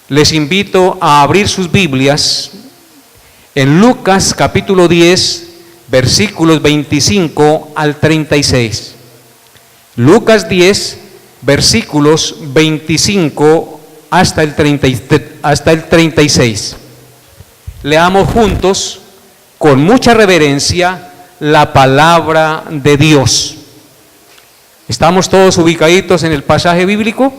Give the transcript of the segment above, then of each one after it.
Les invito a abrir sus Biblias en Lucas capítulo 10, versículos 25 al 36. Lucas 10, versículos 25 hasta el 36. Leamos juntos, con mucha reverencia, la palabra de Dios. ¿Estamos todos ubicaditos en el pasaje bíblico?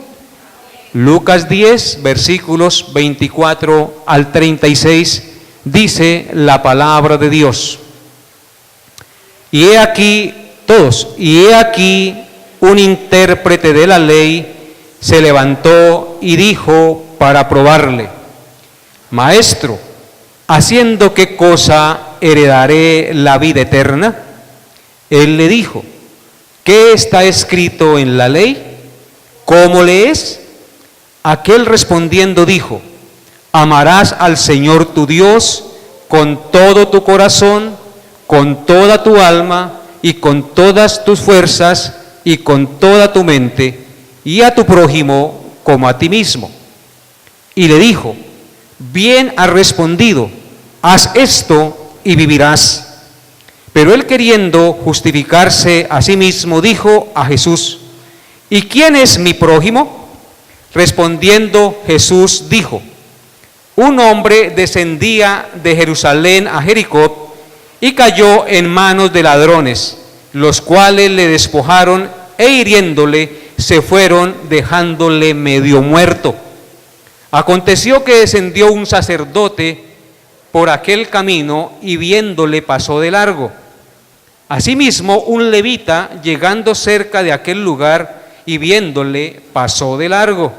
Lucas 10, versículos 24 al 36, dice la palabra de Dios. Y he aquí, todos, y he aquí un intérprete de la ley se levantó y dijo para probarle: Maestro, ¿haciendo qué cosa heredaré la vida eterna? Él le dijo: ¿qué está escrito en la ley? ¿Cómo lees? Aquel respondiendo dijo: amarás al Señor tu Dios con todo tu corazón, con toda tu alma y con todas tus fuerzas y con toda tu mente, y a tu prójimo como a ti mismo. Y le dijo: bien has respondido, haz esto y vivirás. Pero él, queriendo justificarse a sí mismo, dijo a Jesús: ¿y quién es mi prójimo? Respondiendo Jesús dijo: un hombre descendía de Jerusalén a Jericó y cayó en manos de ladrones, los cuales le despojaron e hiriéndole se fueron, dejándole medio muerto. Aconteció que descendió un sacerdote por aquel camino y viéndole pasó de largo. Asimismo, un levita, llegando cerca de aquel lugar y viéndole, pasó de largo.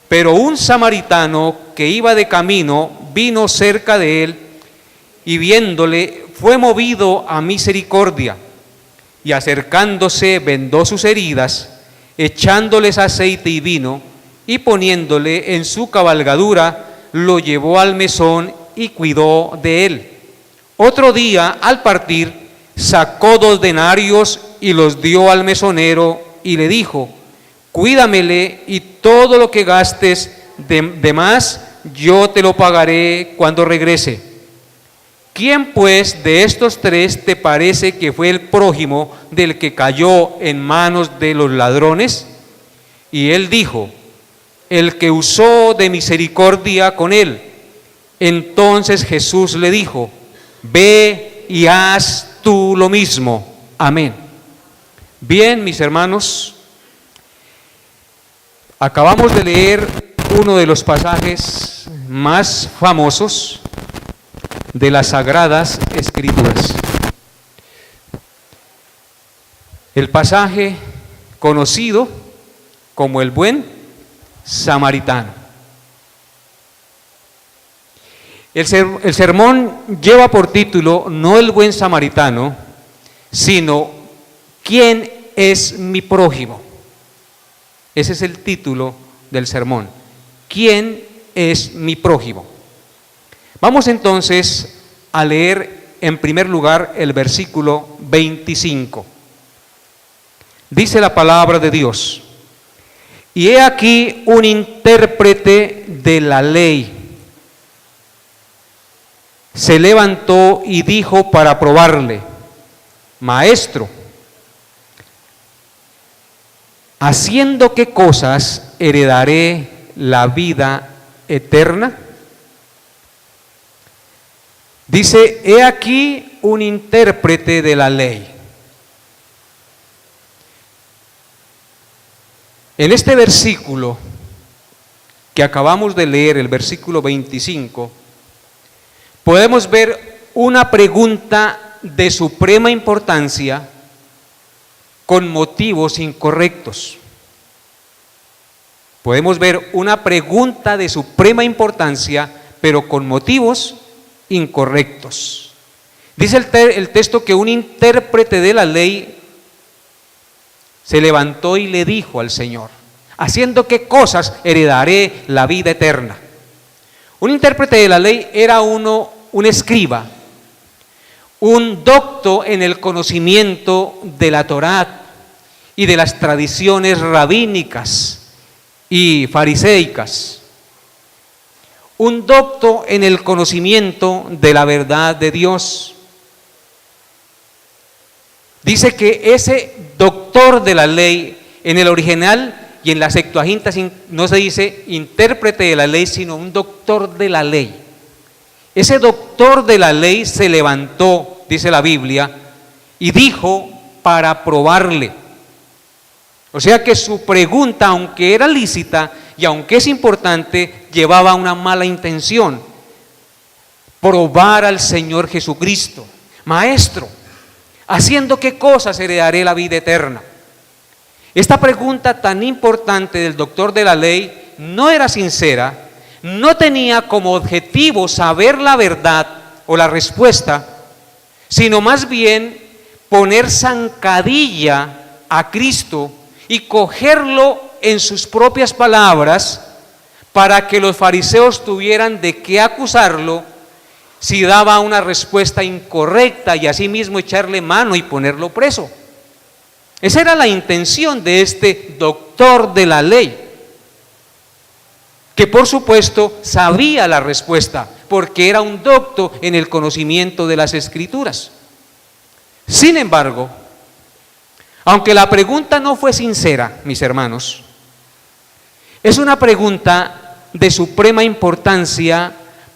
Pero un samaritano que iba de camino vino cerca de él y viéndole fue movido a misericordia, y acercándose vendó sus heridas, echándoles aceite y vino, y poniéndole en su cabalgadura, lo llevó al mesón y cuidó de él. Otro día, al partir, sacó 2 denarios y los dio al mesonero y le dijo: cuídamele, y todo lo que gastes de más yo te lo pagaré cuando regrese. ¿Quién pues de estos 3 te parece que fue el prójimo del que cayó en manos de los ladrones? Y él dijo: el que usó de misericordia con él. Entonces Jesús le dijo: ve y haz tú lo mismo. Amén. Bien, mis hermanos, acabamos de leer uno de los pasajes más famosos de las Sagradas Escrituras. El pasaje conocido como el buen samaritano. El sermón lleva por título no el buen samaritano, sino ¿quién es mi prójimo? Ese es el título del sermón. ¿Quién es mi prójimo? Vamos entonces a leer en primer lugar el versículo 25. Dice la palabra de Dios: y he aquí un intérprete de la ley se levantó y dijo para probarle: Maestro, ¿haciendo qué cosas heredaré la vida eterna? Dice: he aquí un intérprete de la ley. En este versículo que acabamos de leer, el versículo 25, podemos ver una pregunta de suprema importancia con motivos incorrectos. Podemos ver una pregunta de suprema importancia, pero con motivos incorrectos. Dice el texto que un intérprete de la ley se levantó y le dijo al Señor: ¿haciendo qué cosas heredaré la vida eterna? Un intérprete de la ley era un escriba, un docto en el conocimiento de la Torá y de las tradiciones rabínicas y fariseicas. un docto en el conocimiento de la verdad de Dios. Dice que ese doctor de la ley, en el original y en la Septuaginta no se dice intérprete de la ley, sino un doctor de la ley. Ese doctor de la ley se levantó, dice la Biblia, y dijo para probarle. O sea que su pregunta, aunque era lícita y aunque es importante, llevaba una mala intención: probar al Señor Jesucristo. Maestro, ¿haciendo qué cosas heredaré la vida eterna? Esta pregunta tan importante del doctor de la ley no era sincera, no tenía como objetivo saber la verdad o la respuesta, sino más bien poner zancadilla a Cristo y cogerlo en sus propias palabras para que los fariseos tuvieran de qué acusarlo si daba una respuesta incorrecta y asimismo echarle mano y ponerlo preso. Esa era la intención de este doctor de la ley, que por supuesto sabía la respuesta, porque era un docto en el conocimiento de las Escrituras. Sin embargo, aunque la pregunta no fue sincera, mis hermanos, es una pregunta de suprema importancia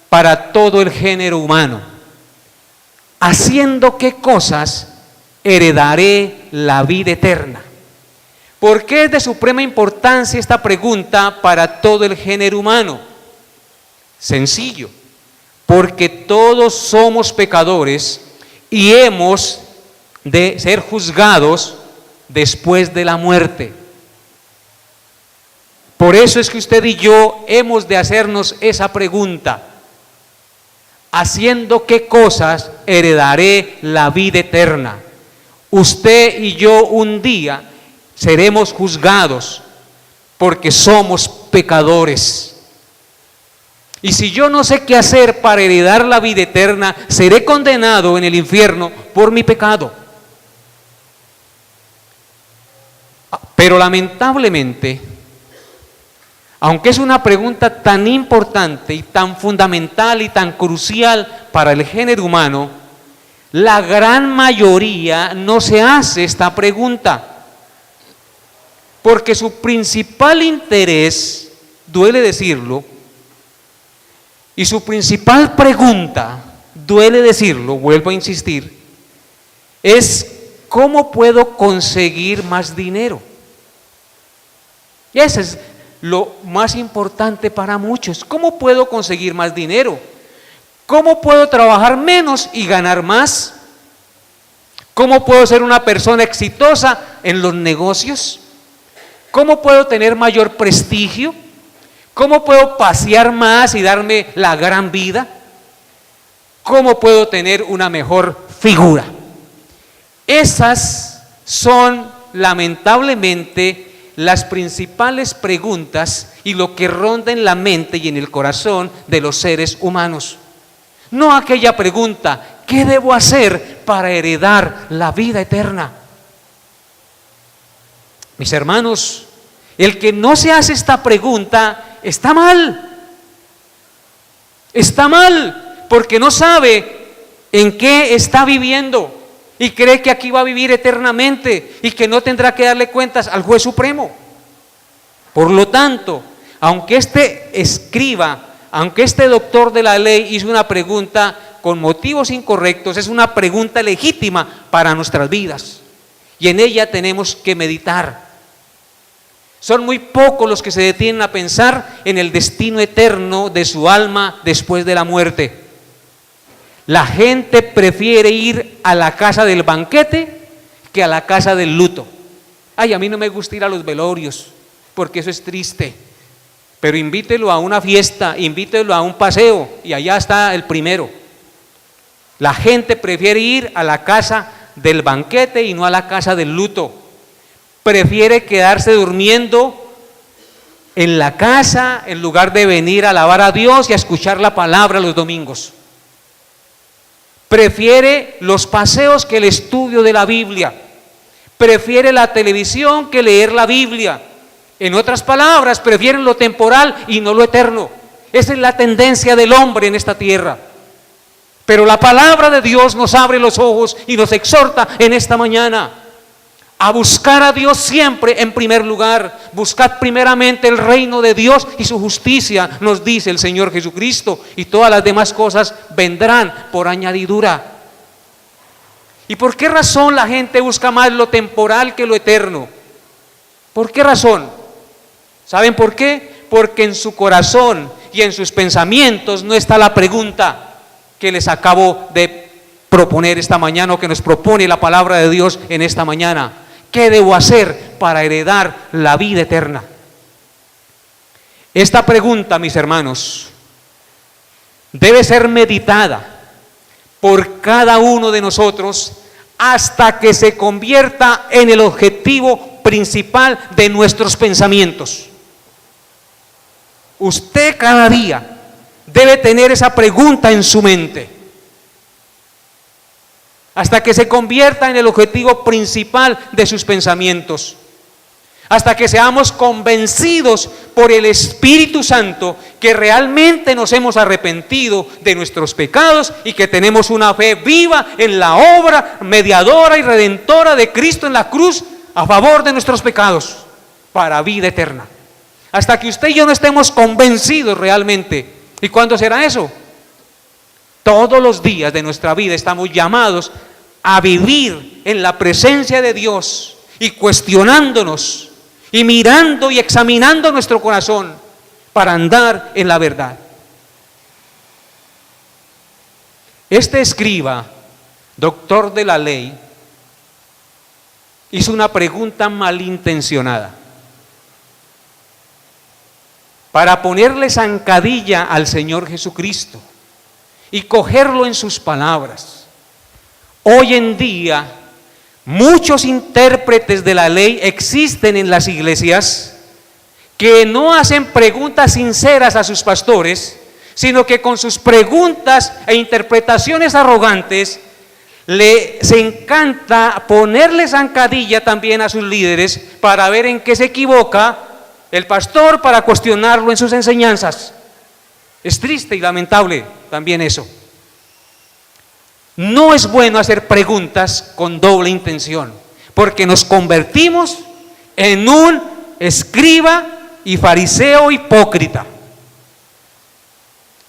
para todo el género humano. ¿Haciendo qué cosas heredaré la vida eterna? ¿Por qué es de suprema importancia esta pregunta para todo el género humano? Sencillo, porque todos somos pecadores y hemos de ser juzgados después de la muerte. Por eso es que usted y yo hemos de hacernos esa pregunta: ¿haciendo qué cosas heredaré la vida eterna? Usted y yo un día seremos juzgados porque somos pecadores. Y si yo no sé qué hacer para heredar la vida eterna, seré condenado en el infierno por mi pecado. Pero lamentablemente, aunque es una pregunta tan importante y tan fundamental y tan crucial para el género humano, la gran mayoría no se hace esta pregunta, porque su principal interés, duele decirlo, y su principal pregunta, duele decirlo, vuelvo a insistir, es: ¿cómo puedo conseguir más dinero? Y eso es lo más importante para muchos. ¿Cómo puedo conseguir más dinero? ¿Cómo puedo trabajar menos y ganar más? ¿Cómo puedo ser una persona exitosa en los negocios? ¿Cómo puedo tener mayor prestigio? ¿Cómo puedo pasear más y darme la gran vida? ¿Cómo puedo tener una mejor figura? Esas son lamentablemente las principales preguntas y lo que ronda en la mente y en el corazón de los seres humanos. No aquella pregunta: ¿qué debo hacer para heredar la vida eterna? Mis hermanos, el que no se hace esta pregunta está mal. Está mal porque no sabe en qué está viviendo y cree que aquí va a vivir eternamente y que no tendrá que darle cuentas al juez supremo. Por lo tanto, aunque este escriba, aunque este doctor de la ley hizo una pregunta con motivos incorrectos, es una pregunta legítima para nuestras vidas y en ella tenemos que meditar. Son muy pocos los que se detienen a pensar en el destino eterno de su alma después de la muerte. La gente prefiere ir a la casa del banquete que a la casa del luto. Ay, a mí no me gusta ir a los velorios porque eso es triste. Pero invítelo a una fiesta, invítelo a un paseo y allá está el primero. La gente prefiere ir a la casa del banquete y no a la casa del luto. Prefiere quedarse durmiendo en la casa en lugar de venir a alabar a Dios y a escuchar la palabra los domingos. Prefiere los paseos que el estudio de la Biblia. Prefiere la televisión que leer la Biblia. En otras palabras, prefieren lo temporal y no lo eterno. Esa es la tendencia del hombre en esta tierra. Pero la palabra de Dios nos abre los ojos y nos exhorta en esta mañana a buscar a Dios siempre en primer lugar. Buscad primeramente el reino de Dios y su justicia, nos dice el Señor Jesucristo, y todas las demás cosas vendrán por añadidura. ¿Y por qué razón la gente busca más lo temporal que lo eterno? ¿Por qué razón? ¿Saben por qué? Porque en su corazón y en sus pensamientos no está la pregunta que les acabo de proponer esta mañana, o que nos propone la palabra de Dios en esta mañana. ¿Qué debo hacer para heredar la vida eterna? Esta pregunta, mis hermanos, debe ser meditada por cada uno de nosotros hasta que se convierta en el objetivo principal de nuestros pensamientos. Usted cada día debe tener esa pregunta en su mente, hasta que se convierta en el objetivo principal de sus pensamientos, hasta que seamos convencidos por el Espíritu Santo que realmente nos hemos arrepentido de nuestros pecados y que tenemos una fe viva en la obra mediadora y redentora de Cristo en la cruz a favor de nuestros pecados para vida eterna. Hasta que usted y yo no estemos convencidos realmente. ¿Y cuándo será eso? Todos los días de nuestra vida estamos llamados a vivir en la presencia de Dios y cuestionándonos y mirando y examinando nuestro corazón para andar en la verdad. Este escriba, doctor de la ley, hizo una pregunta malintencionada para ponerle zancadilla al Señor Jesucristo y cogerlo en sus palabras. Hoy en día, muchos intérpretes de la ley existen en las iglesias que no hacen preguntas sinceras a sus pastores, sino que con sus preguntas e interpretaciones arrogantes les encanta ponerle zancadilla también a sus líderes para ver en qué se equivoca el pastor, para cuestionarlo en sus enseñanzas. Es triste y lamentable también eso. No es bueno hacer preguntas con doble intención, porque nos convertimos en un escriba y fariseo hipócrita.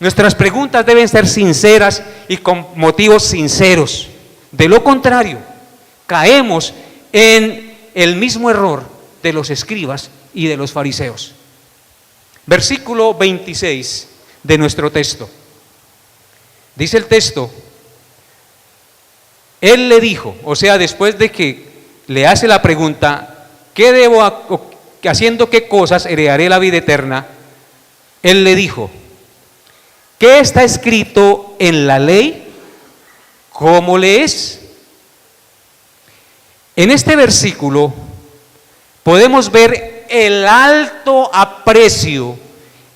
Nuestras preguntas deben ser sinceras y con motivos sinceros. De lo contrario, caemos en el mismo error de los escribas y de los fariseos. Versículo 26 de nuestro texto. Dice el texto: él le dijo, o sea, después de que le hace la pregunta, ¿qué debo, haciendo qué cosas heredaré la vida eterna? Él le dijo, ¿qué está escrito en la ley? ¿Cómo lees? En este versículo podemos ver el alto aprecio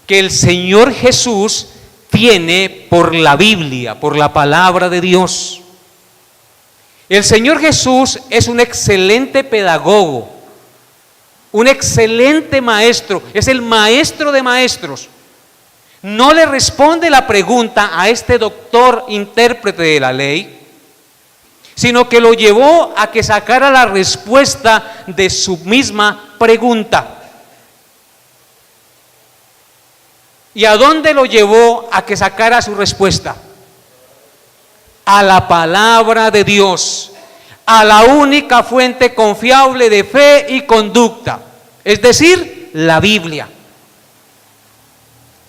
que el Señor Jesús tiene por la Biblia, por la palabra de Dios. El Señor Jesús es un excelente pedagogo, un excelente maestro, es el maestro de maestros. No le responde la pregunta a este doctor intérprete de la ley, sino que lo llevó a que sacara la respuesta de su misma pregunta. ¿Y a dónde lo llevó a que sacara su respuesta? A la palabra de Dios, a la única fuente confiable de fe y conducta, es decir, la Biblia.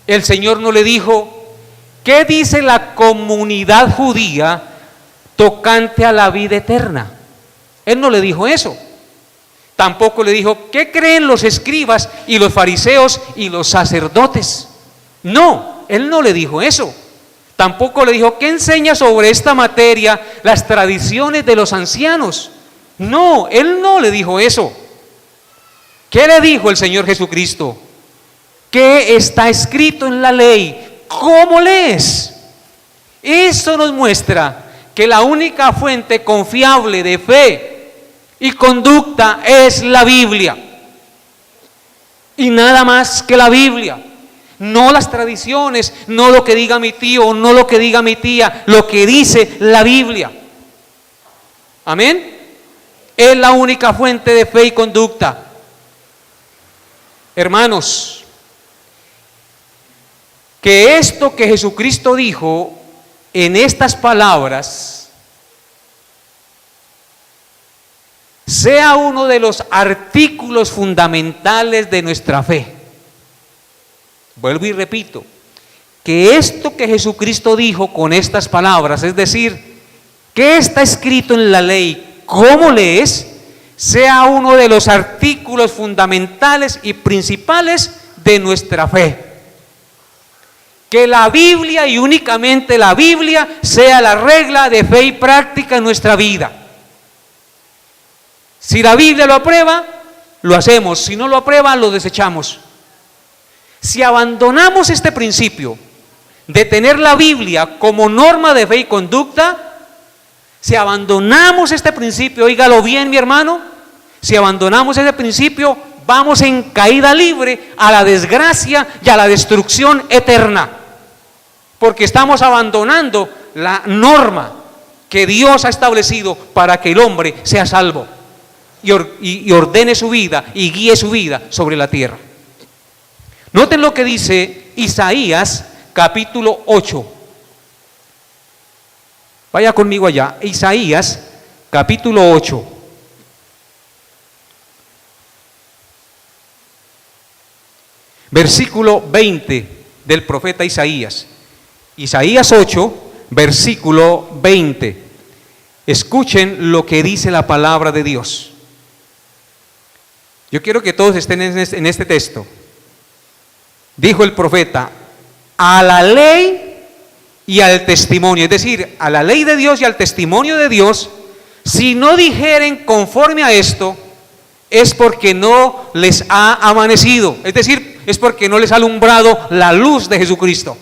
El Señor no le dijo, ¿qué dice la comunidad judía tocante a la vida eterna? Él no le dijo eso. Tampoco le dijo, ¿qué creen los escribas y los fariseos y los sacerdotes? No, él no le dijo eso. Tampoco le dijo, ¿qué enseña sobre esta materia las tradiciones de los ancianos? No, él no le dijo eso. ¿Qué le dijo el Señor Jesucristo? ¿Qué está escrito en la ley? ¿Cómo lees? Eso nos muestra que la única fuente confiable de fe y conducta es la Biblia. Y nada más que la Biblia. No las tradiciones, no lo que diga mi tío, no lo que diga mi tía, lo que dice la Biblia. Amén. Es la única fuente de fe y conducta. Hermanos, que esto que Jesucristo dijo en estas palabras sea uno de los artículos fundamentales de nuestra fe. Vuelvo y repito, que esto que Jesucristo dijo con estas palabras, es decir, ¿qué está escrito en la ley? ¿Cómo lees? Sea uno de los artículos fundamentales y principales de nuestra fe. Que la Biblia y únicamente la Biblia sea la regla de fe y práctica en nuestra vida. Si la Biblia lo aprueba, lo hacemos. Si no lo aprueba, lo desechamos. Si abandonamos este principio de tener la Biblia como norma de fe y conducta, si abandonamos este principio, óigalo bien mi hermano, si abandonamos ese principio, vamos en caída libre a la desgracia y a la destrucción eterna, porque estamos abandonando la norma que Dios ha establecido para que el hombre sea salvo y ordene su vida y guíe su vida sobre la tierra. Noten lo que dice Isaías capítulo 8. Vaya conmigo allá, Isaías capítulo 8. Versículo 20 del profeta Isaías. Isaías 8, versículo 20. Escuchen lo que dice la palabra de Dios. Yo quiero que todos estén en este texto. Dijo el profeta, a la ley y al testimonio, es decir, a la ley de Dios y al testimonio de Dios, si no dijeren conforme a esto, es porque no les ha amanecido, es decir, es porque no les ha alumbrado la luz de Jesucristo.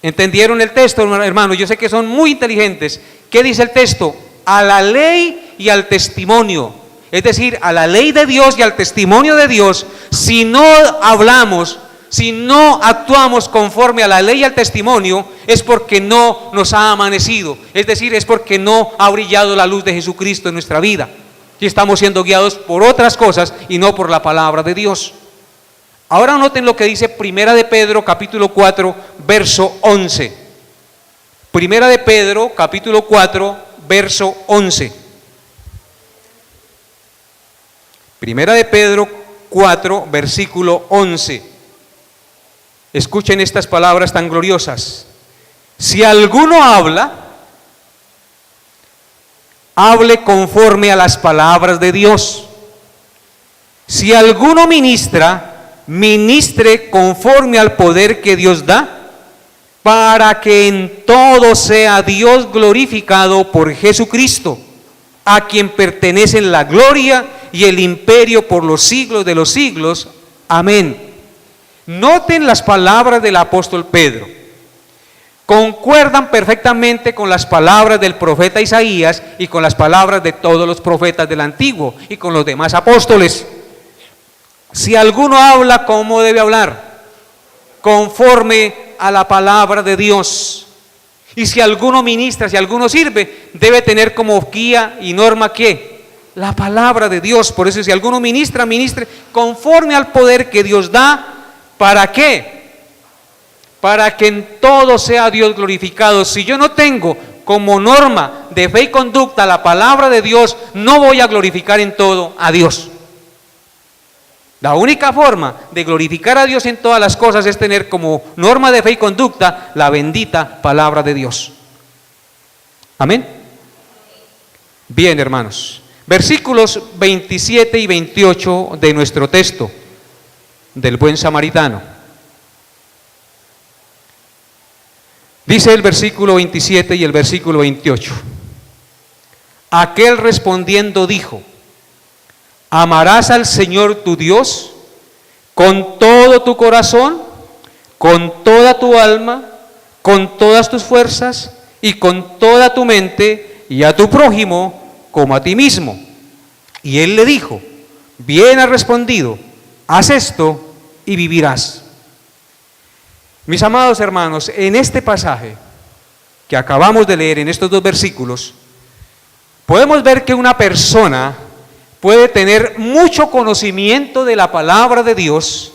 ¿Entendieron el texto, hermano? Yo sé que son muy inteligentes. ¿Qué dice el texto? A la ley y al testimonio, es decir, a la ley de Dios y al testimonio de Dios, si no hablamos, si no actuamos conforme a la ley y al testimonio, es porque no nos ha amanecido, es decir, es porque no ha brillado la luz de Jesucristo en nuestra vida, y estamos siendo guiados por otras cosas y no por la palabra de Dios. Ahora noten lo que dice Primera de Pedro capítulo 4 verso 11. Primera de Pedro capítulo 4 verso 11. Primera de Pedro 4 versículo 11. Escuchen estas palabras tan gloriosas. Si alguno habla, hable conforme a las palabras de Dios. Si alguno ministra, ministre conforme al poder que Dios da, para que en todo sea Dios glorificado por Jesucristo, a quien pertenecen la gloria y el imperio por los siglos de los siglos. Amén. Noten las palabras del apóstol Pedro. Concuerdan perfectamente con las palabras del profeta Isaías y con las palabras de todos los profetas del Antiguo y con los demás apóstoles. Si alguno habla, ¿cómo debe hablar? Conforme a la palabra de Dios. Y si alguno ministra, si alguno sirve, debe tener como guía y norma ¿qué? La palabra de Dios. Por eso si alguno ministra, ministre conforme al poder que Dios da. ¿Para qué? Para que en todo sea Dios glorificado. Si yo no tengo como norma de fe y conducta la palabra de Dios, no voy a glorificar en todo a Dios. La única forma de glorificar a Dios en todas las cosas es tener como norma de fe y conducta la bendita palabra de Dios. Amén. Bien, hermanos. Versículos 27 y 28 de nuestro texto del buen samaritano. Dice el versículo 27 y el versículo 28. Aquel respondiendo dijo: amarás al Señor tu Dios con todo tu corazón, con toda tu alma, con todas tus fuerzas y con toda tu mente, y a tu prójimo como a ti mismo. Y él le dijo: bien has respondido, haz esto y vivirás. Mis amados hermanos, en este pasaje que acabamos de leer, en estos dos versículos, podemos ver que una persona puede tener mucho conocimiento de la palabra de Dios,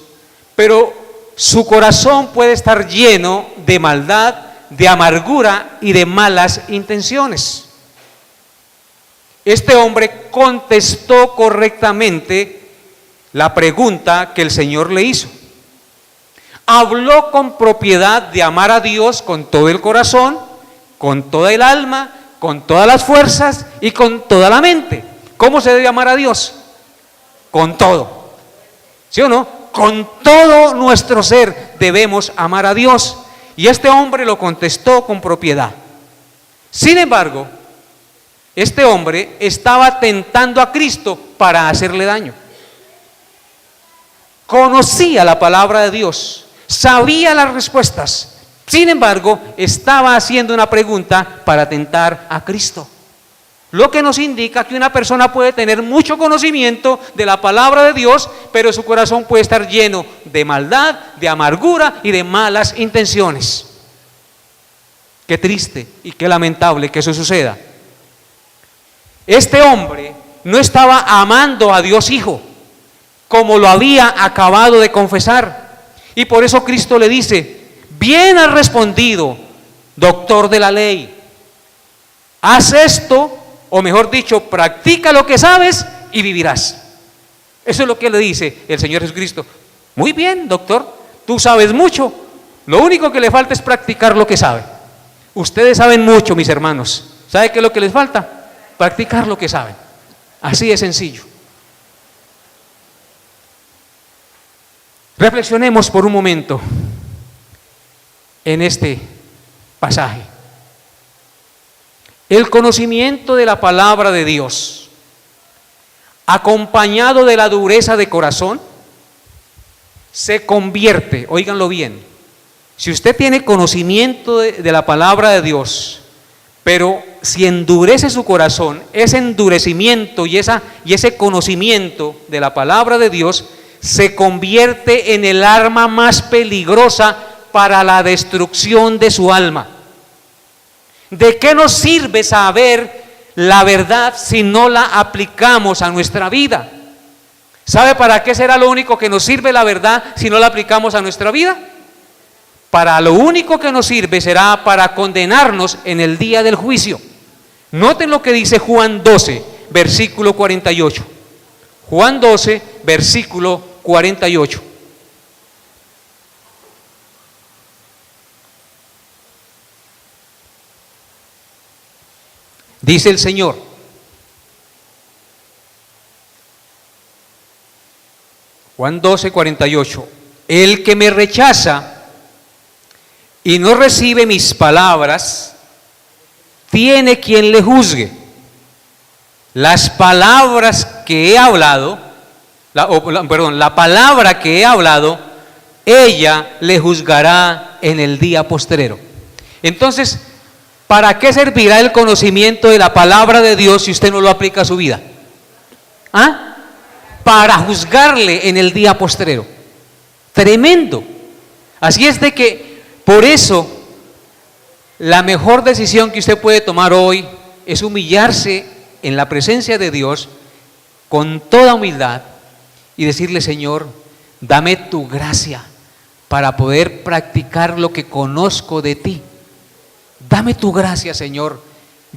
pero su corazón puede estar lleno de maldad, de amargura y de malas intenciones. Este hombre contestó correctamente la pregunta que el Señor le hizo. Habló con propiedad de amar a Dios con todo el corazón, con toda el alma, con todas las fuerzas y con toda la mente. ¿Cómo se debe amar a Dios? Con todo. ¿Sí o no? Con todo nuestro ser debemos amar a Dios. Y este hombre lo contestó con propiedad. Sin embargo, este hombre estaba tentando a Cristo para hacerle daño. Conocía la palabra de Dios, sabía las respuestas. Sin embargo, estaba haciendo una pregunta para tentar a Cristo. Lo que nos indica que una persona puede tener mucho conocimiento de la palabra de Dios, pero su corazón puede estar lleno de maldad, de amargura y de malas intenciones. Qué triste y qué lamentable que eso suceda. Este hombre no estaba amando a Dios Hijo, como lo había acabado de confesar. Y por eso Cristo le dice: bien has respondido, doctor de la ley. Haz esto, o mejor dicho, practica lo que sabes y vivirás. Eso es lo que le dice el Señor Jesucristo. Muy bien, doctor, tú sabes mucho. Lo único que le falta es practicar lo que sabe. Ustedes saben mucho, mis hermanos. ¿Sabe qué es lo que les falta? Practicar lo que saben. Así de sencillo. Reflexionemos por un momento en este pasaje. El conocimiento de la palabra de Dios, acompañado de la dureza de corazón, se convierte, óiganlo bien, si usted tiene conocimiento de la palabra de Dios, pero si endurece su corazón, ese endurecimiento y ese conocimiento de la palabra de Dios se convierte en el arma más peligrosa para la destrucción de su alma. ¿De qué nos sirve saber la verdad si no la aplicamos a nuestra vida? ¿Sabe para qué será lo único que nos sirve la verdad si no la aplicamos a nuestra vida? Para lo único que nos sirve será para condenarnos en el día del juicio. Noten lo que dice Juan 12, versículo 48. Juan 12, versículo 48. Dice el Señor: Juan 12, 48. El que me rechaza y no recibe mis palabras, tiene quien le juzgue. Las palabras que he hablado, la palabra que he hablado, ella le juzgará en el día postrero. Entonces, ¿para qué servirá el conocimiento de la palabra de Dios si usted no lo aplica a su vida? ¿Ah? Para juzgarle en el día postrero. Tremendo. Así es de que, por eso, la mejor decisión que usted puede tomar hoy es humillarse en la presencia de Dios con toda humildad y decirle: Señor, dame tu gracia para poder practicar lo que conozco de ti. Dame tu gracia, Señor.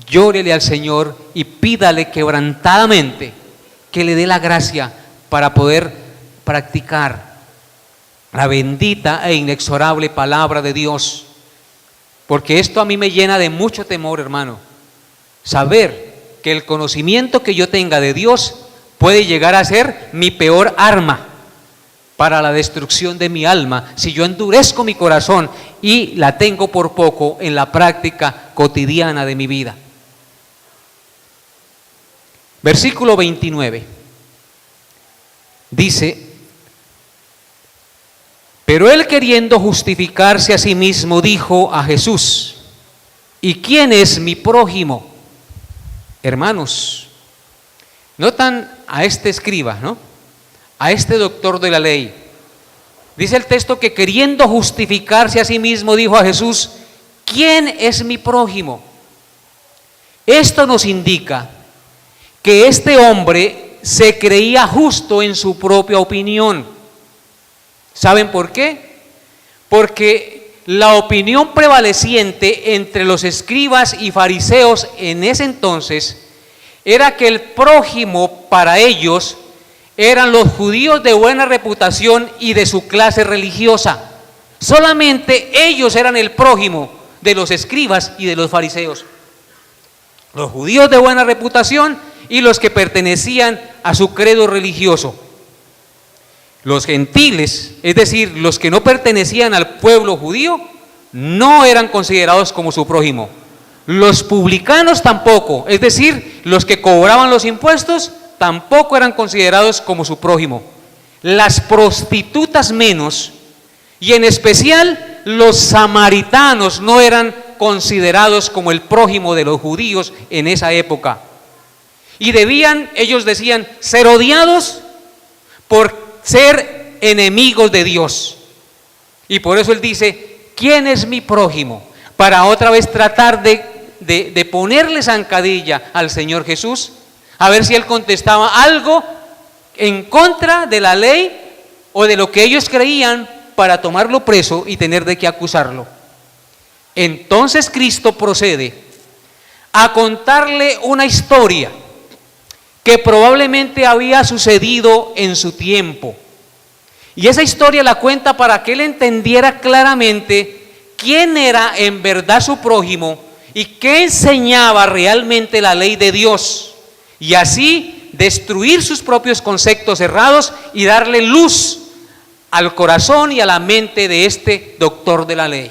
Llórele al Señor y pídale quebrantadamente que le dé la gracia para poder practicar la bendita e inexorable palabra de Dios. Porque esto a mí me llena de mucho temor, hermano. Saber que el conocimiento que yo tenga de Dios puede llegar a ser mi peor arma para la destrucción de mi alma, si yo endurezco mi corazón y la tengo por poco en la práctica cotidiana de mi vida. Versículo 29 dice: pero él, queriendo justificarse a sí mismo, dijo a Jesús: ¿y quién es mi prójimo? Hermanos, notan a este escriba, ¿no? A este doctor de la ley. Dice el texto que queriendo justificarse a sí mismo, dijo a Jesús: ¿quién es mi prójimo? Esto nos indica que este hombre se creía justo en su propia opinión. ¿Saben por qué? Porque la opinión prevaleciente entre los escribas y fariseos en ese entonces era que el prójimo para ellos eran los judíos de buena reputación y de su clase religiosa. Solamente ellos eran el prójimo de los escribas y de los fariseos. Los judíos de buena reputación y los que pertenecían a su credo religioso. Los gentiles, es decir, los que no pertenecían al pueblo judío, no eran considerados como su prójimo. Los publicanos tampoco, es decir, los que cobraban los impuestos, tampoco eran considerados como su prójimo. Las prostitutas menos, y en especial los samaritanos no eran considerados como el prójimo de los judíos en esa época. Y debían, ellos decían, ser odiados por ser enemigos de Dios. Y por eso él dice: ¿quién es mi prójimo? Para otra vez tratar de ponerle zancadilla al Señor Jesús, a ver si él contestaba algo en contra de la ley o de lo que ellos creían, para tomarlo preso y tener de qué acusarlo. Entonces Cristo procede a contarle una historia que probablemente había sucedido en su tiempo. Y esa historia la cuenta para que él entendiera claramente quién era en verdad su prójimo y qué enseñaba realmente la ley de Dios, y así destruir sus propios conceptos errados y darle luz al corazón y a la mente de este doctor de la ley.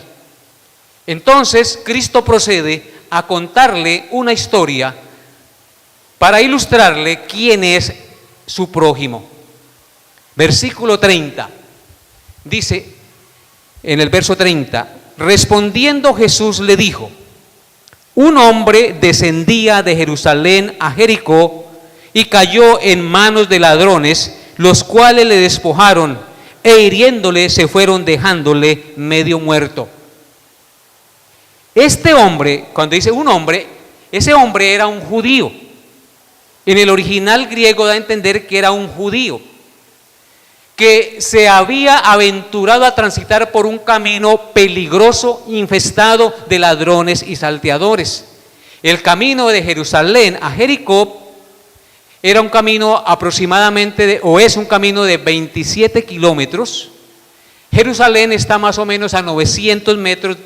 Entonces Cristo procede a contarle una historia para ilustrarle quién es su prójimo. Versículo 30, dice en el verso 30: respondiendo Jesús le dijo: un hombre descendía de Jerusalén a Jericó y cayó en manos de ladrones, los cuales le despojaron e hiriéndole se fueron dejándole medio muerto. Este hombre, cuando dice un hombre, ese hombre era un judío. En el original griego da a entender que era un judío que se había aventurado a transitar por un camino peligroso, infestado de ladrones y salteadores. El camino de Jerusalén a Jericó era un camino aproximadamente, es un camino de 27 kilómetros. Jerusalén está más o menos a 900 metros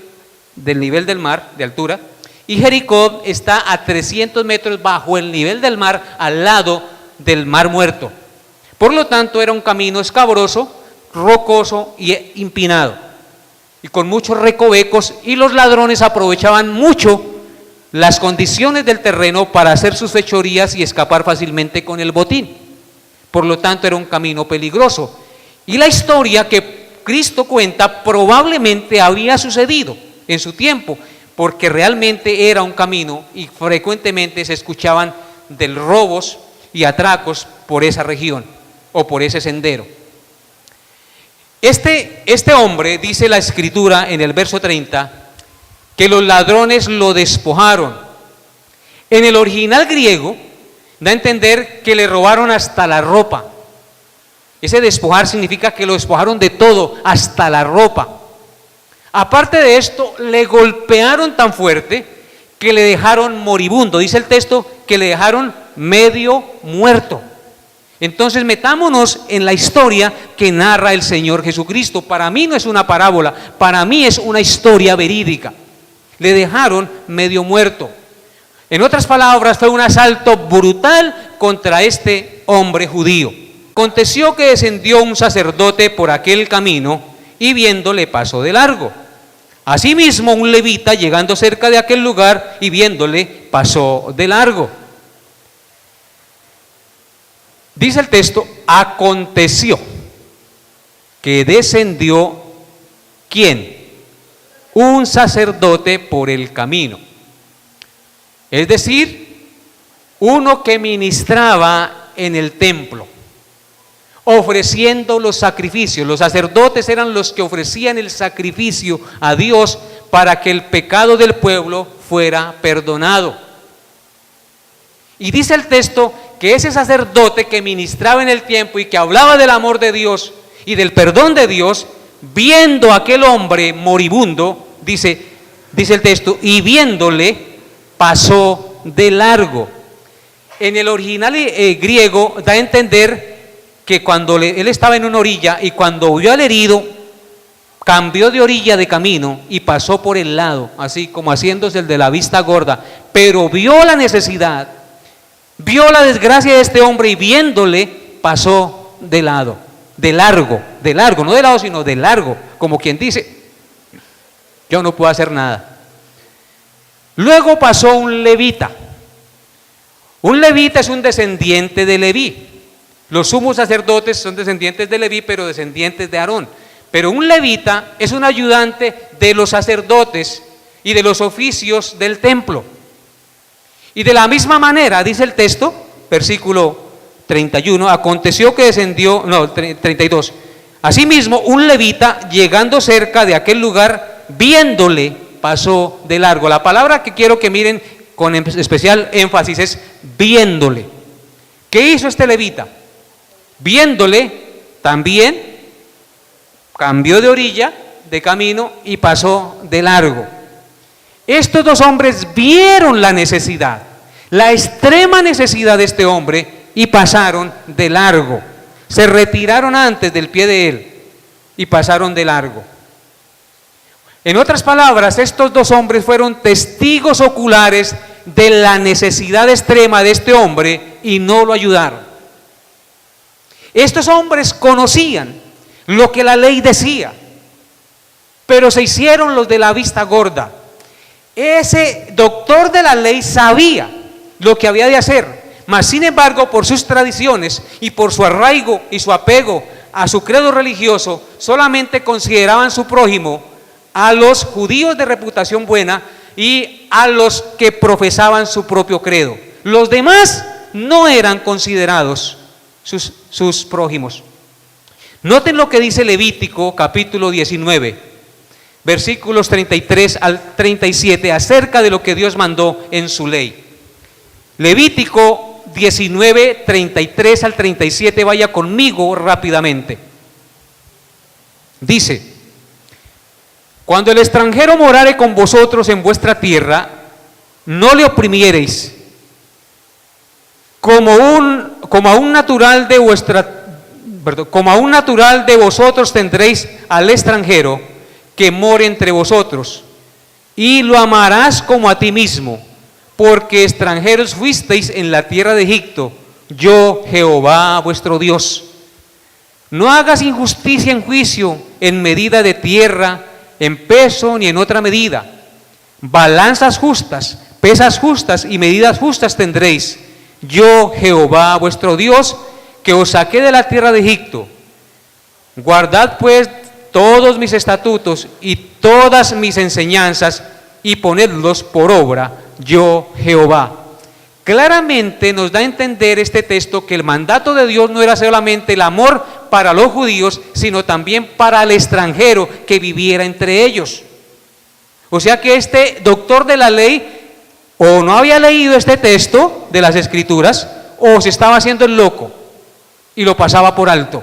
del nivel del mar, de altura, y Jericó está a 300 metros bajo el nivel del mar, al lado del Mar Muerto. Por lo tanto, era un camino escabroso, rocoso y empinado, y con muchos recovecos, y los ladrones aprovechaban mucho las condiciones del terreno para hacer sus fechorías y escapar fácilmente con el botín. Por lo tanto, era un camino peligroso. Y la historia que Cristo cuenta probablemente había sucedido en su tiempo, porque realmente era un camino y frecuentemente se escuchaban de robos y atracos por esa región o por ese sendero. Este hombre, dice la Escritura en el verso 30, que los ladrones lo despojaron. En el original griego da a entender que le robaron hasta la ropa. Ese despojar significa que lo despojaron de todo, hasta la ropa. Aparte de esto, le golpearon tan fuerte que le dejaron moribundo. Dice el texto que le dejaron medio muerto. Entonces metámonos en la historia que narra el Señor Jesucristo. Para mí no es una parábola, para mí es una historia verídica. Le dejaron medio muerto. En otras palabras, fue un asalto brutal contra este hombre judío. Aconteció que descendió un sacerdote por aquel camino y viéndole pasó de largo. Asimismo, un levita, llegando cerca de aquel lugar y viéndole, pasó de largo. Dice el texto: aconteció que descendió, ¿quién? Un sacerdote por el camino. Es decir, uno que ministraba en el templo. ofreciendo los sacrificios. Los sacerdotes eran los que ofrecían el sacrificio a Dios para que el pecado del pueblo fuera perdonado. Y dice el texto que ese sacerdote que ministraba en el tiempo y que hablaba del amor de Dios y del perdón de Dios, viendo a aquel hombre moribundo, dice el texto, y viéndole, pasó de largo. En el original griego da a entender que cuando él estaba en una orilla y cuando vio al herido, cambió de orilla de camino y pasó por el lado, así como haciéndose el de la vista gorda, pero vio la necesidad, vio la desgracia de este hombre y viéndole pasó de lado, de largo, no de lado sino de largo, como quien dice, yo no puedo hacer nada. Luego pasó un levita. Un levita es un descendiente de Leví. Los sumos sacerdotes son descendientes de Leví, pero descendientes de Aarón. Pero un levita es un ayudante de los sacerdotes y de los oficios del templo. Y de la misma manera, dice el texto, versículo 31, aconteció que descendió, 32. Asimismo, un levita, llegando cerca de aquel lugar, viéndole, pasó de largo. La palabra que quiero que miren con especial énfasis es viéndole. ¿Qué hizo este levita? Viéndole, también cambió de orilla, de camino y pasó de largo. Estos dos hombres vieron la necesidad, la extrema necesidad de este hombre y pasaron de largo. Se retiraron antes del pie de él y pasaron de largo. En otras palabras, estos dos hombres fueron testigos oculares de la necesidad extrema de este hombre y no lo ayudaron. Estos hombres conocían lo que la ley decía, pero se hicieron los de la vista gorda. Ese doctor de la ley sabía lo que había de hacer, mas sin embargo, por sus tradiciones y por su arraigo y su apego a su credo religioso, solamente consideraban su prójimo a los judíos de reputación buena y a los que profesaban su propio credo. Los demás no eran considerados sus prójimos. Noten lo que dice Levítico capítulo 19, versículos 33 al 37, acerca de lo que Dios mandó en su ley. Levítico 19, 33 al 37, vaya conmigo rápidamente. Dice: cuando el extranjero morare con vosotros en vuestra tierra, no le oprimiereis, como a un natural de vosotros tendréis al extranjero que more entre vosotros, y lo amarás como a ti mismo, porque extranjeros fuisteis en la tierra de Egipto, yo Jehová vuestro Dios. No hagas injusticia en juicio, en medida de tierra, en peso ni en otra medida. Balanzas justas, pesas justas y medidas justas tendréis. Yo Jehová vuestro Dios, que os saqué de la tierra de Egipto. Guardad pues todos mis estatutos y todas mis enseñanzas y ponedlos por obra, yo Jehová. Claramente nos da a entender este texto que el mandato de Dios no era solamente el amor para los judíos, sino también para el extranjero que viviera entre ellos. O sea que este doctor de la ley o no había leído este texto de las Escrituras, o se estaba haciendo el loco y lo pasaba por alto.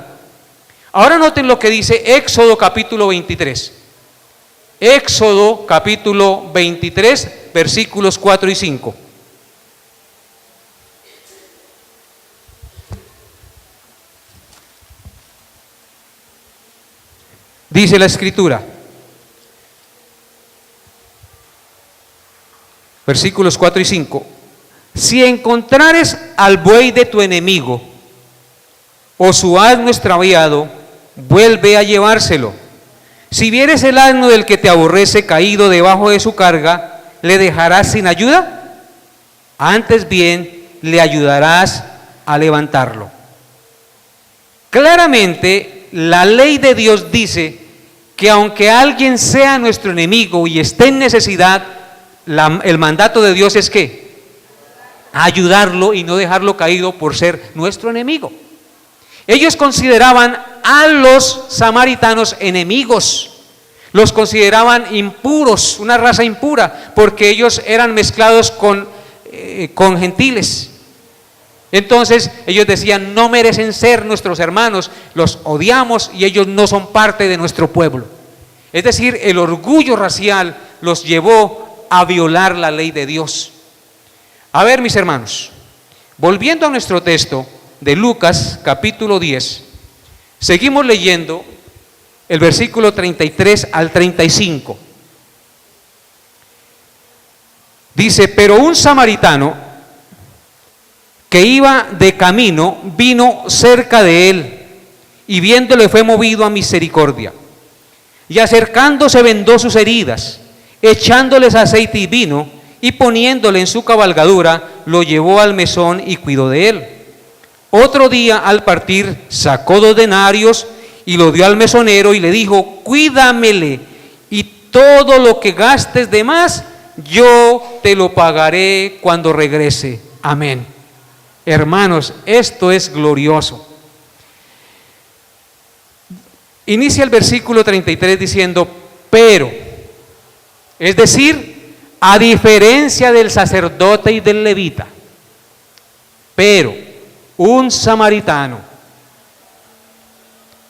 Ahora noten lo que dice Éxodo capítulo 23. Éxodo capítulo 23, versículos 4 y 5. Dice la Escritura, versículos 4 y 5: si encontrares al buey de tu enemigo o su asno extraviado, vuelve a llevárselo. Si vieres el asno del que te aborrece caído debajo de su carga, ¿le dejarás sin ayuda? Antes bien, le ayudarás a levantarlo. Claramente, la ley de Dios dice que aunque alguien sea nuestro enemigo y esté en necesidad, el mandato de Dios es que ayudarlo y no dejarlo caído por ser nuestro enemigo. Ellos consideraban a los samaritanos enemigos, los consideraban impuros, una raza impura, porque ellos eran mezclados con gentiles. Entonces ellos decían, no merecen ser nuestros hermanos, los odiamos y ellos no son parte de nuestro pueblo. Es decir, el orgullo racial los llevó a violar la ley de Dios. A ver, mis hermanos, volviendo a nuestro texto de Lucas capítulo 10, seguimos leyendo el versículo 33 al 35. Dice, pero un samaritano que iba de camino vino cerca de él, y viéndole fue movido a misericordia. Y acercándose vendó sus heridas, echándoles aceite y vino, y poniéndole en su cabalgadura, lo llevó al mesón y cuidó de él. Otro día al partir sacó 2 denarios y lo dio al mesonero y le dijo, cuídamele, y todo lo que gastes de más, yo te lo pagaré cuando regrese. Amén. Hermanos, esto es glorioso. Inicia el versículo 33 diciendo, pero, es decir, a diferencia del sacerdote y del levita, pero un samaritano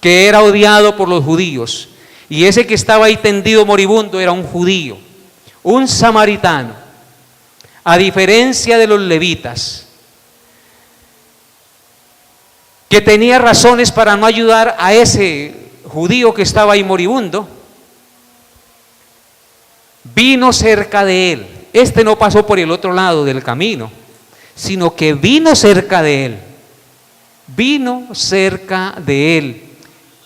que era odiado por los judíos, y ese que estaba ahí tendido moribundo era un judío, un samaritano, a diferencia de los levitas, que tenía razones para no ayudar a ese judío que estaba ahí moribundo, vino cerca de él. Este no pasó por el otro lado del camino, sino que vino cerca de él. Vino cerca de él.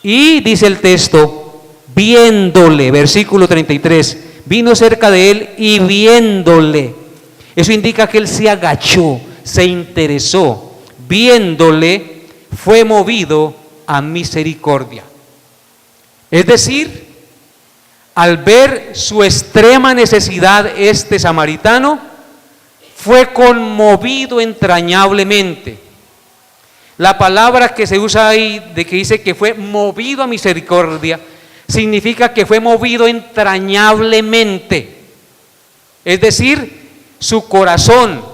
Y dice el texto, viéndole, versículo 33, vino cerca de él y viéndole. Eso indica que él se agachó, se interesó. Viéndole, fue movido a misericordia. Es decir, al ver su extrema necesidad, este samaritano fue conmovido entrañablemente. La palabra que se usa ahí, de que dice que fue movido a misericordia, significa que fue movido entrañablemente. Es decir, su corazón,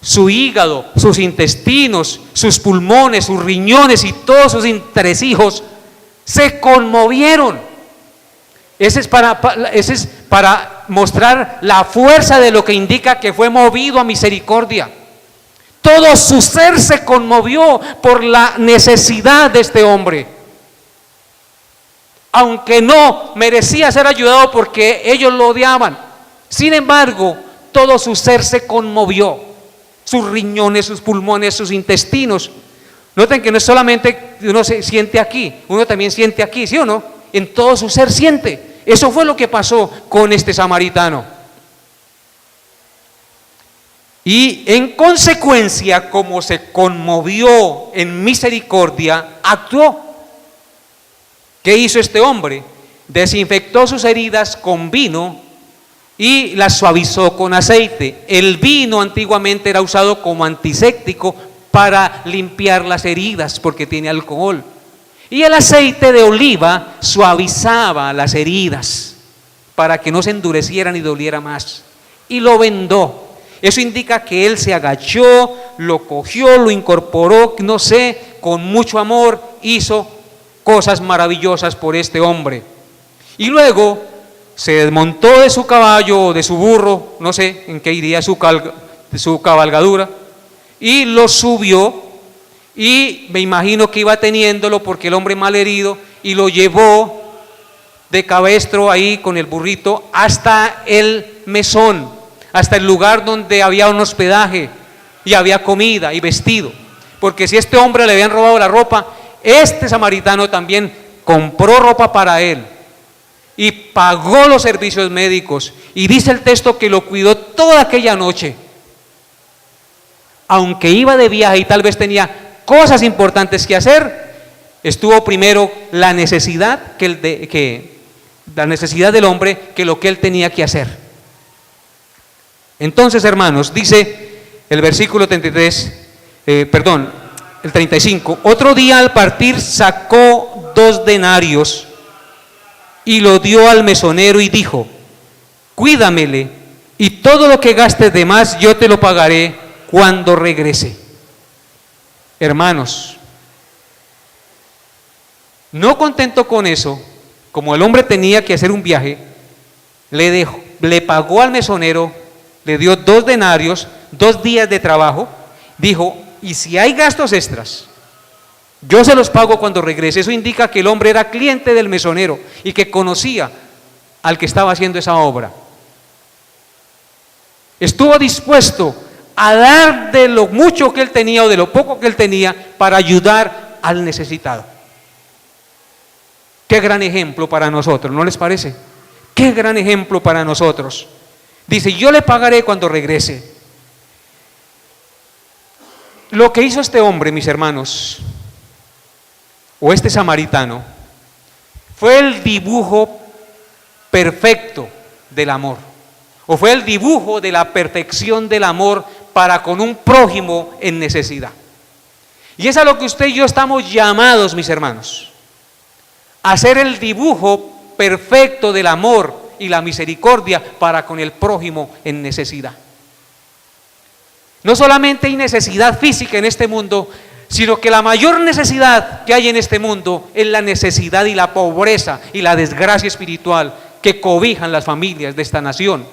su hígado, sus intestinos, sus pulmones, sus riñones y todos sus entresijos se conmovieron. Ese es para mostrar la fuerza de lo que indica que fue movido a misericordia. Todo su ser se conmovió por la necesidad de este hombre. Aunque no merecía ser ayudado porque ellos lo odiaban, sin embargo, todo su ser se conmovió. Sus riñones, sus pulmones, sus intestinos. Noten que no es solamente uno se siente aquí, uno también siente aquí, ¿sí o no? En todo su ser siente. Eso fue lo que pasó con este samaritano. Y en consecuencia, como se conmovió en misericordia, actuó. ¿Qué hizo este hombre? Desinfectó sus heridas con vino y las suavizó con aceite. El vino antiguamente era usado como antiséptico para limpiar las heridas porque tiene alcohol. Y el aceite de oliva suavizaba las heridas para que no se endurecieran y doliera más. Y lo vendó. Eso indica que él se agachó, lo cogió, lo incorporó, no sé, con mucho amor, hizo cosas maravillosas por este hombre. Y luego se desmontó de su caballo o de su burro, no sé en qué iría su cabalgadura, y lo subió, y me imagino que iba teniéndolo porque el hombre mal herido, y lo llevó de cabestro ahí con el burrito hasta el mesón, hasta el lugar donde había un hospedaje y había comida y vestido. Porque si a este hombre le habían robado la ropa, este samaritano también compró ropa para él y pagó los servicios médicos, y dice el texto que lo cuidó toda aquella noche. Aunque iba de viaje y tal vez tenía cosas importantes que hacer, estuvo primero la necesidad la necesidad del hombre que lo que él tenía que hacer. Entonces, hermanos, dice el versículo 33, el 35. Otro día al partir sacó 2 denarios y lo dio al mesonero y dijo: cuídamele, y todo lo que gastes de más yo te lo pagaré cuando regrese. Hermanos, no contento con eso, como el hombre tenía que hacer un viaje, le pagó al mesonero, le dio 2 denarios, 2 días de trabajo, dijo: y si hay gastos extras, yo se los pago cuando regrese. Eso indica que el hombre era cliente del mesonero y que conocía al que estaba haciendo esa obra. Estuvo dispuesto a dar de lo mucho que él tenía o de lo poco que él tenía para ayudar al necesitado. Qué gran ejemplo para nosotros, ¿no les parece? Qué gran ejemplo para nosotros. Dice: yo le pagaré cuando regrese. Lo que hizo este hombre, mis hermanos, o este samaritano, fue el dibujo perfecto del amor, o fue el dibujo de la perfección del amor para con un prójimo en necesidad. Y es a lo que usted y yo estamos llamados, mis hermanos, a hacer el dibujo perfecto del amor y la misericordia para con el prójimo en necesidad. No solamente hay necesidad física en este mundo, sino que la mayor necesidad que hay en este mundo es la necesidad y la pobreza y la desgracia espiritual que cobijan las familias de esta nación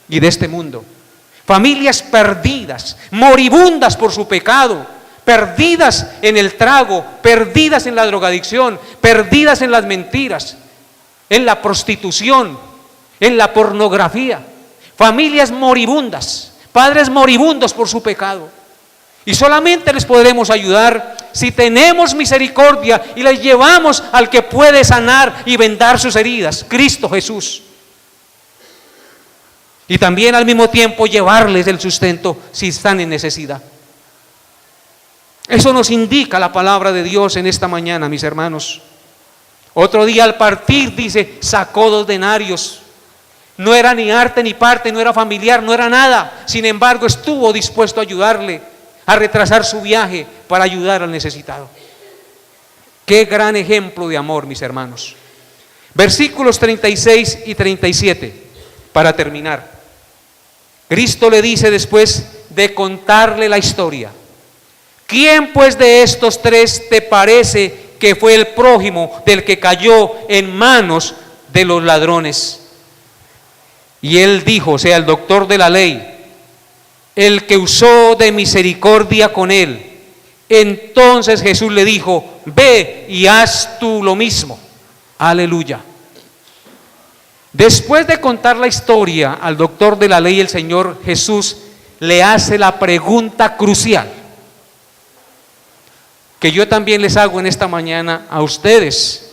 y de este mundo. Familias perdidas, moribundas por su pecado, perdidas en el trago, perdidas en la drogadicción, perdidas en las mentiras, en la prostitución, en la pornografía. Familias moribundas. Padres moribundos por su pecado. Y solamente les podremos ayudar si tenemos misericordia y les llevamos al que puede sanar y vendar sus heridas, Cristo Jesús. Y también al mismo tiempo llevarles el sustento si están en necesidad. Eso nos indica la palabra de Dios en esta mañana, mis hermanos. Otro día al partir, dice, sacó 2 denarios. No era ni arte ni parte, no era familiar, no era nada. Sin embargo, estuvo dispuesto a ayudarle, a retrasar su viaje para ayudar al necesitado. Qué gran ejemplo de amor, mis hermanos. Versículos 36 y 37, para terminar. Cristo le dice después de contarle la historia: ¿quién pues de estos 3 te parece que fue el prójimo del que cayó en manos de los ladrones? Y él dijo, o sea, el doctor de la ley: el que usó de misericordia con él. Entonces Jesús le dijo: ve y haz tú lo mismo. Aleluya. Después de contar la historia al doctor de la ley, el Señor Jesús le hace la pregunta crucial que yo también les hago en esta mañana a ustedes,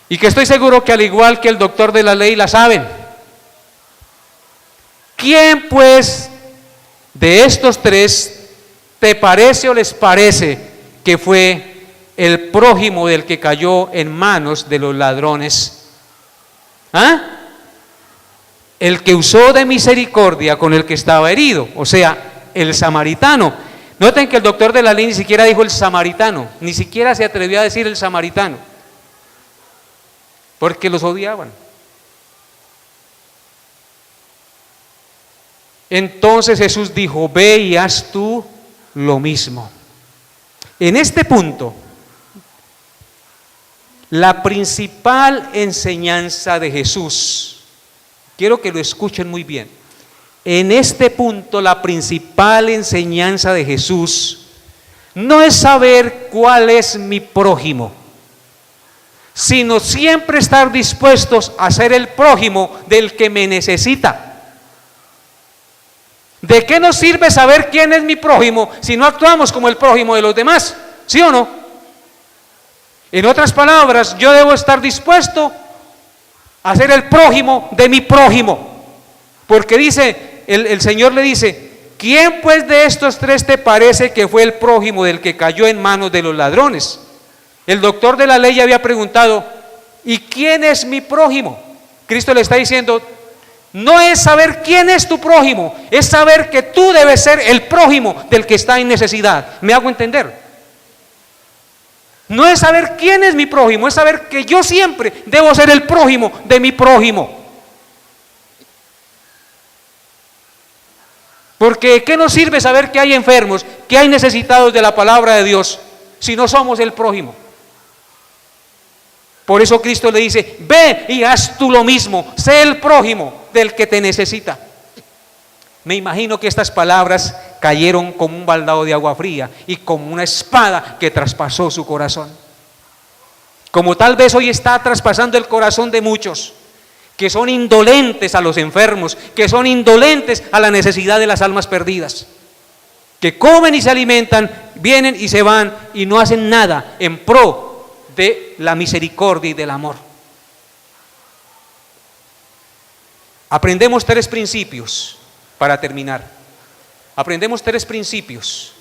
y que estoy seguro que al igual que el doctor de la ley la saben. ¿Quién pues de estos 3 te parece o les parece que fue el prójimo del que cayó en manos de los ladrones? ¿Ah? El que usó de misericordia con el que estaba herido, o sea, el samaritano. Noten que el doctor de la ley ni siquiera dijo el samaritano, ni siquiera se atrevió a decir el samaritano, porque los odiaban. Entonces Jesús dijo: ve y haz tú lo mismo. En este punto, la principal enseñanza de Jesús, quiero que lo escuchen muy bien. En este punto, la principal enseñanza de Jesús no es saber cuál es mi prójimo, sino siempre estar dispuestos a ser el prójimo del que me necesita. ¿De qué nos sirve saber quién es mi prójimo si no actuamos como el prójimo de los demás? ¿Sí o no? En otras palabras, yo debo estar dispuesto a ser el prójimo de mi prójimo. Porque dice, el Señor le dice: ¿quién pues de estos 3 te parece que fue el prójimo del que cayó en manos de los ladrones? El doctor de la ley había preguntado: ¿y quién es mi prójimo? Cristo le está diciendo: no es saber quién es tu prójimo, es saber que tú debes ser el prójimo del que está en necesidad. ¿Me hago entender? No es saber quién es mi prójimo, es saber que yo siempre debo ser el prójimo de mi prójimo. Porque ¿qué nos sirve saber que hay enfermos, que hay necesitados de la palabra de Dios, si no somos el prójimo? Por eso Cristo le dice, ve y haz tú lo mismo, sé el prójimo del que te necesita. Me imagino que estas palabras cayeron como un baldado de agua fría y como una espada que traspasó su corazón. Como tal vez hoy está traspasando el corazón de muchos que son indolentes a los enfermos, que son indolentes a la necesidad de las almas perdidas, que comen y se alimentan, vienen y se van y no hacen nada en pro de la misericordia y del amor. Aprendemos 3 principios para terminar. Aprendemos 3 principios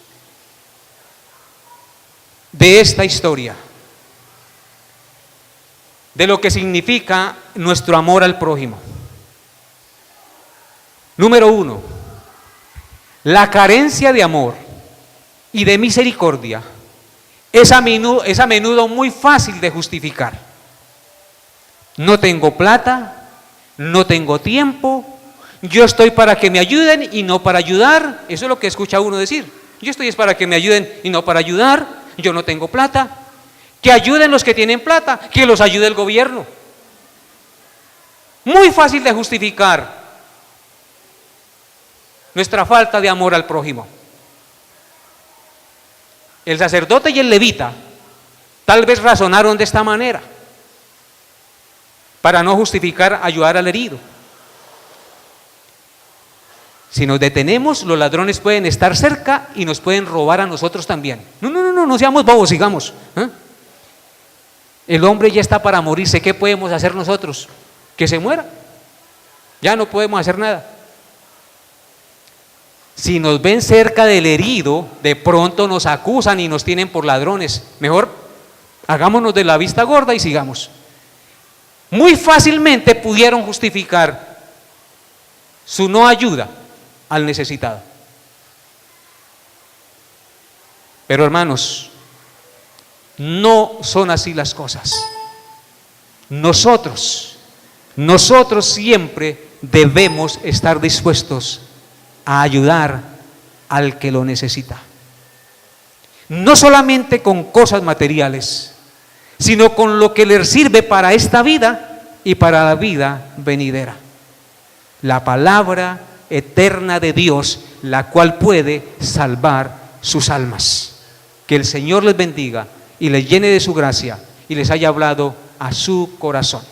de esta historia, de lo que significa nuestro amor al prójimo. Número 1, la carencia de amor y de misericordia es a menudo muy fácil de justificar. No tengo plata, no tengo tiempo, yo estoy para que me ayuden y no para ayudar. Eso es lo que escucha uno decir. Yo estoy es para que me ayuden y no para ayudar, yo no tengo plata. Que ayuden los que tienen plata, que los ayude el gobierno. Muy fácil de justificar nuestra falta de amor al prójimo. El sacerdote y el levita tal vez razonaron de esta manera para no justificar ayudar al herido. Si nos detenemos, los ladrones pueden estar cerca y nos pueden robar a nosotros también. No seamos bobos, sigamos. El hombre ya está para morirse, ¿qué podemos hacer nosotros? Que se muera. Ya no podemos hacer nada. Si nos ven cerca del herido, de pronto nos acusan y nos tienen por ladrones. Mejor hagámonos de la vista gorda y sigamos. Muy fácilmente pudieron justificar su no ayuda al necesitado. Pero hermanos, no son así las cosas. Nosotros siempre debemos estar dispuestos a ayudar al que lo necesita. No solamente con cosas materiales, sino con lo que le sirve para esta vida y para la vida venidera. La palabra eterna de Dios, la cual puede salvar sus almas. Que el Señor les bendiga y les llene de su gracia y les haya hablado a su corazón.